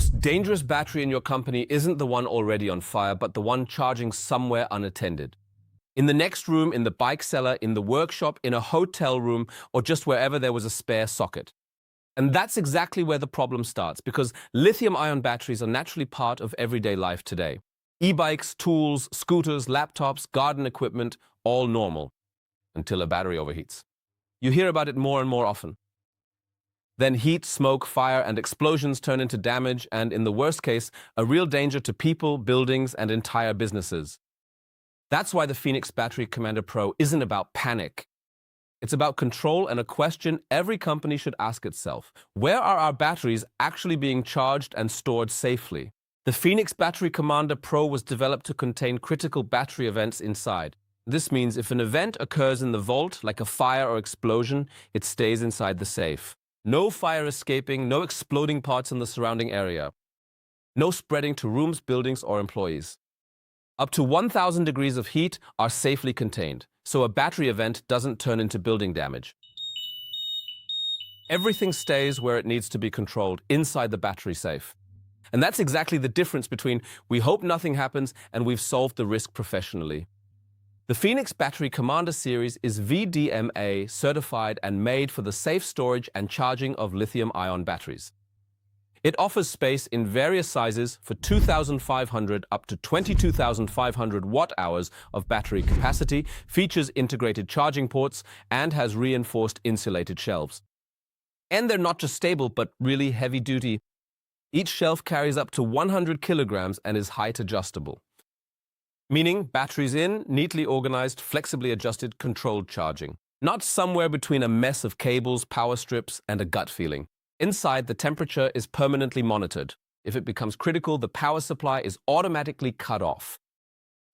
most dangerous battery in your company isn't the one already on fire, but the one charging somewhere unattended. In the next room, in the bike cellar, in the workshop, in a hotel room, or just wherever there was a spare socket. And that's exactly where the problem starts, because lithium-ion batteries are naturally part of everyday life today. E-bikes, tools, scooters, laptops, garden equipment, all normal, until a battery overheats. You hear about it more and more often. Then heat, smoke, fire, and explosions turn into damage and, in the worst case, a real danger to people, buildings, and entire businesses. That's why the Phoenix Battery Commander Pro isn't about panic. It's about control and a question every company should ask itself. Where are our batteries actually being charged and stored safely? The Phoenix Battery Commander Pro was developed to contain critical battery events inside. This means if an event occurs in the vault, like a fire or explosion, it stays inside the safe. No fire escaping, no exploding parts in the surrounding area. No spreading to rooms, buildings, or employees. Up to 1,000 degrees of heat are safely contained, so a battery event doesn't turn into building damage. Everything stays where it needs to be controlled, inside the battery safe. And that's exactly the difference between we hope nothing happens and we've solved the risk professionally. The Phoenix Battery Commander series is VDMA certified and made for the safe storage and charging of lithium-ion batteries. It offers space in various sizes for 2,500 up to 22,500 watt-hours of battery capacity, features integrated charging ports, and has reinforced insulated shelves. And they're not just stable, but really heavy-duty. Each shelf carries up to 100 kilograms and is height adjustable. Meaning batteries in, neatly organized, flexibly adjusted, controlled charging. Not somewhere between a mess of cables, power strips, and a gut feeling. Inside, the temperature is permanently monitored. If it becomes critical, the power supply is automatically cut off.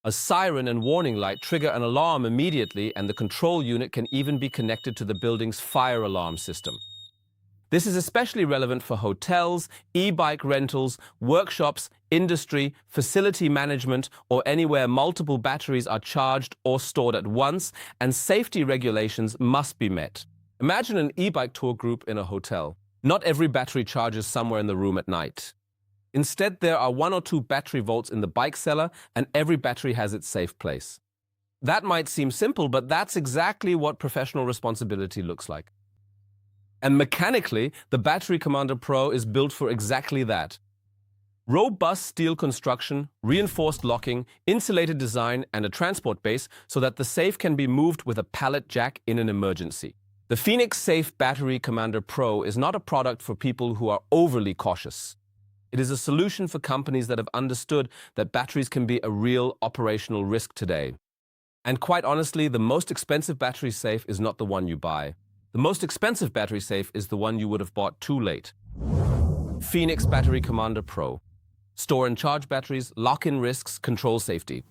A siren and warning light trigger an alarm immediately, and the control unit can even be connected to the building's fire alarm system. This is especially relevant for hotels, e-bike rentals, workshops, industry, facility management, or anywhere multiple batteries are charged or stored at once, and safety regulations must be met. Imagine an e-bike tour group in a hotel. Not every battery charges somewhere in the room at night. Instead, there are 1 or 2 battery vaults in the bike cellar, and every battery has its safe place. That might seem simple, but that's exactly what professional responsibility looks like. And mechanically, the Battery Commander Pro is built for exactly that. Robust steel construction, reinforced locking, insulated design, and a transport base so that the safe can be moved with a pallet jack in an emergency. The Phoenix Safe Battery Commander Pro is not a product for people who are overly cautious. It is a solution for companies that have understood that batteries can be a real operational risk today. And quite honestly, the most expensive battery safe is not the one you buy. The most expensive battery safe is the one you would have bought too late. Phoenix Battery Commander Pro. Store and charge batteries, lock in risks, control safety.